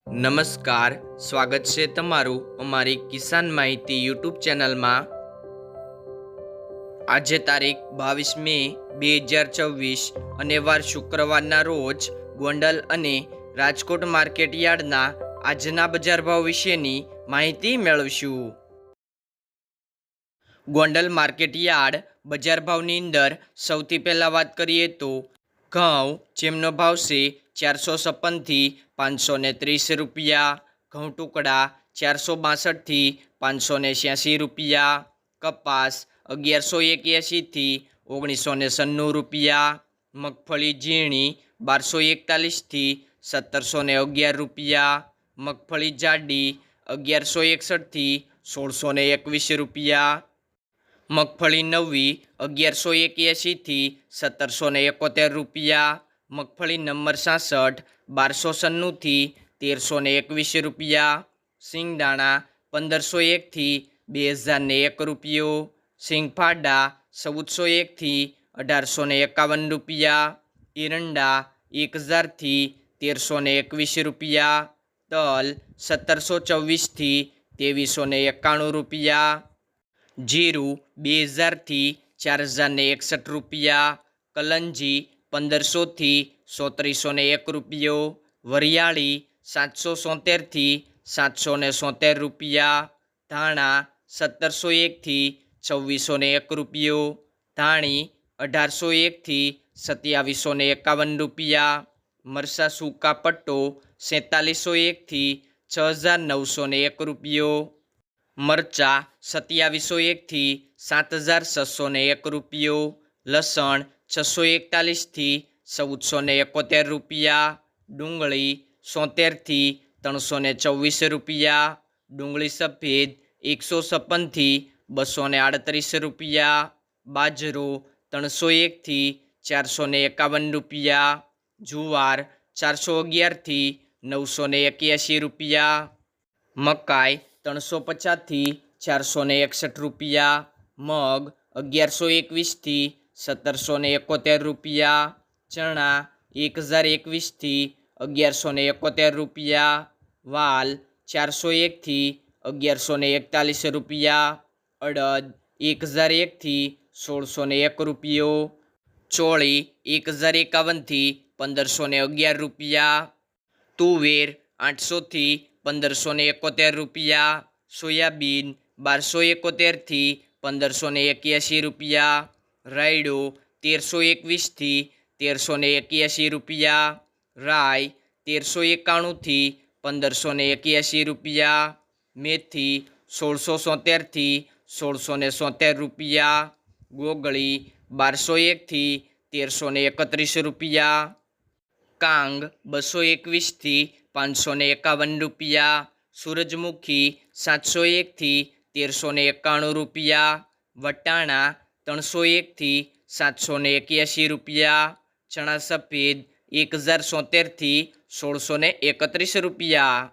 નમસ્કાર, સ્વાગત છે તમારું અમારી કિસાન માહિતી યુટ્યુબ ચેનલમાં। આજે તારીખ 22 મે 2024 અને વાર શુક્રવારના રોજ ગોંડલ અને રાજકોટ માર્કેટ યાર્ડના આજના બજાર ભાવ વિશેની માહિતી મેળવશું। ગોંડલ માર્કેટ યાર્ડ બજાર ભાવની અંદર સૌથી પહેલાં વાત કરીએ તો ઘઉં જેમનો ભાવ છે 456 થી 530 રૂપિયા, ઘઉં ટુકડા 462 થી 586 રૂપિયા, કપાસ 1181 થી 1996 રૂપિયા, મગફળી ઝીણી 1241 થી 1711 રૂપિયા, મગફળી જાડી 1161 થી 1621 રૂપિયા, મગફળી નવી 1181 થી 1771 રૂપિયા, મગફળી નંબર 66 1296 થી 1321 રૂપિયા, સિંગદાણા 1501 થી 2001 રૂપિયો, સિંગફાડા 1401 થી 1851 રૂપિયા, એરંડા 1000 થી 1321 રૂપિયા, તલ 1724 થી 2391 રૂપિયા, જીરું 2000 થી 4061 રૂપિયા, કલંજી 1500 થી 3701 રૂપિયો, વરિયાળી 777 થી 777 રૂપિયા, ધાણા 1701 થી 2401 રૂપિયો, ધાણી 1801 થી 2751 રૂપિયા, મરસા સૂકા પટ્ટો 4701 થી 6901 રૂપિયો, મરચા 2701 થી 7601 રૂપિયો, લસણ 641 થી 1471 રૂપિયા, ડુંગળી 76 થી 324 રૂપિયા, ડુંગળી સફેદ 156 થી 238 રૂપિયા, બાજરો 301 થી 451 રૂપિયા, જુવાર 411 થી 981 રૂપિયા, મકાઈ 350 થી 461 રૂપિયા, મગ 1121 થી 1771 રૂપિયા, ચણા 1021 થી 1171 રૂપિયા, વાલ 401 થી 1141 રૂપિયા, અડદ 1001 થી 1601 રૂપિયો, ચોળી 1051 થી 1511 રૂપિયા, તુવેર 800 થી 1571 રૂપિયા, સોયાબીન 1271 થી 1581 રૂપિયા, રાયડો 1321 થી 1381 રૂપિયા, રાઈ 1391 થી 1581 રૂપિયા, મેથી 1670 થી 1670 રૂપિયા, ગોગળી 1201 થી 1331 રૂપિયા, કાંગ 221 થી 551 રૂપિયા, સૂરજમુખી 701 થી 1391 રૂપિયા, વટાણા 301 થી 781 રૂપિયા, ચણા સફેદ 1070 થી 1631 રૂપિયા।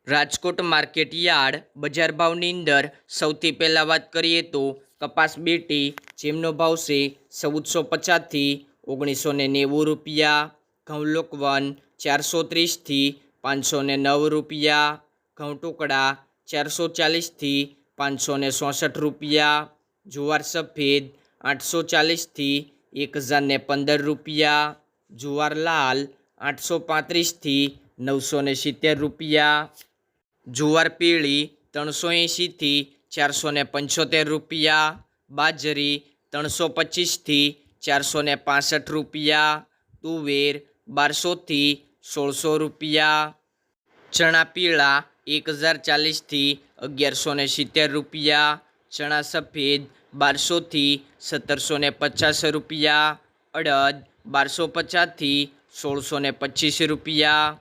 રાજકોટ માર્કેટ યાર્ડ બજાર ભાવની અંદર સૌથી પહેલાં વાત કરીએ તો કપાસ બેટી જેમનો ભાવ છે 1450 થી 1990 રૂપિયા, ઘઉં લોકવન 430 થી 509 રૂપિયા, ઘઉં ટુકડા 440 થી 566 રૂપિયા, જુવાર સફેદ 840 થી 1015 રૂપિયા, જુવાર લાલ 835 થી 970 રૂપિયા, જુવાર પીળી 380 થી 475 રૂપિયા, બાજરી 325 થી 465 રૂપિયા, તુવેર 1200 થી 1600 રૂપિયા, ચણા પીળા 1040 થી 1170 રૂપિયા, ચણા સફેદ 1200 થી 1750 રૂપિયા, અડદ 1250 થી 1625 રૂપિયા,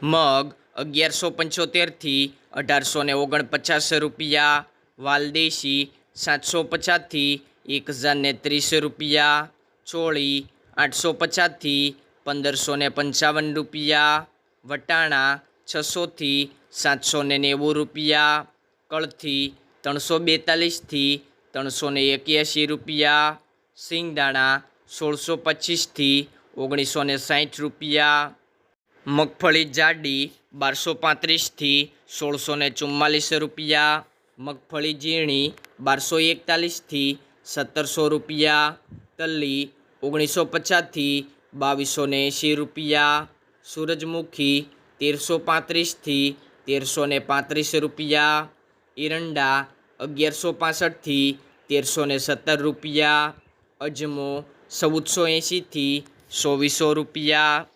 મગ 1175 થી 1849 રૂપિયા, વાલદેશી 750 થી 1030 રૂપિયા, ચોળી 850 થી 1555 રૂપિયા, વટાણા 600 થી 790 રૂપિયા, કળથી 342 થી 381 રૂપિયા, સિંગદાણા 1625 થી 1960 રૂપિયા, મગફળી જાડી 1235 થી 1644 રૂપિયા, મગફળી ઝીણી 1241 થી 1700 રૂપિયા, તલી 1950 થી 2280 રૂપિયા, સૂરજમુખી 1335 થી 1335 રૂપિયા, એરંડા 1165 થી 1317 રૂપિયા, અજમો 1480 થી 2400 રૂપિયા,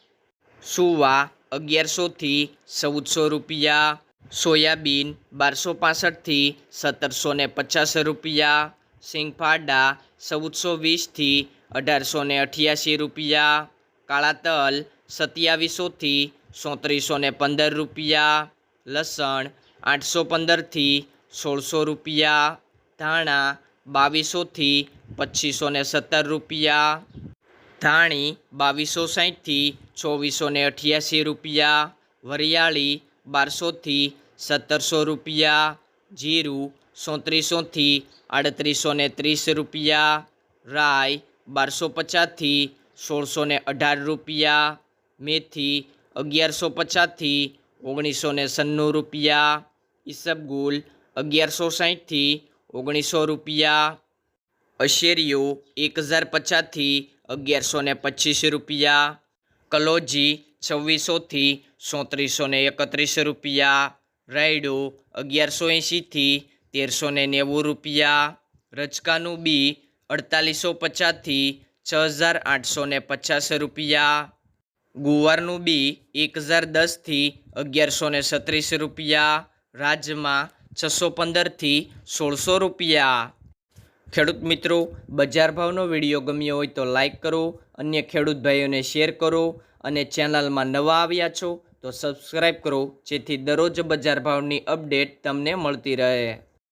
સુવા 1100 થી 1400 રૂપિયા, સોયાબીન 1265 થી 1750 રૂપિયા, સિંગફાડા 1420 થી 1888 રૂપિયા, કાળા તલ 2700 થી 3715 રૂપિયા, લસણ 815 થી 1600 રૂપિયા, ધાણા 2200 થી 2517 રૂપિયા, ધાણી 2260 થી 2488 રૂપિયા, વરિયાળી 1200 થી 1700 રૂપિયા, જીરું 3700 થી 3830 રૂપિયા, રાઈ 1250 થી 1618 રૂપિયા, મેથી 1150 થી 1996 રૂપિયા, ઈસબગુલ 1160 થી 1900 રૂપિયા, અશેરીઓ 1050 થી 1125 રૂપિયા, કલોજી 2600 થી 3731 રૂપિયા, રાયડો 1180 થી 1390 રૂપિયા, રચકાનું બી 4850 થી 6850 રૂપિયા, ગુવારનું બી 1010 થી 1136 રૂપિયા, રાજમા 615 થી 1600 રૂપિયા। ખેડૂત મિત્રો, બજાર ભાવનો વિડીયો ગમ્યો હોય તો લાઈક કરો, અન્ય ખેડૂત ભાઈઓને શેર કરો અને ચેનલમાં નવા આવ્યા છો તો સબસ્ક્રાઈબ કરો, જેથી દરરોજ બજાર ભાવની અપડેટ તમને મળતી રહે।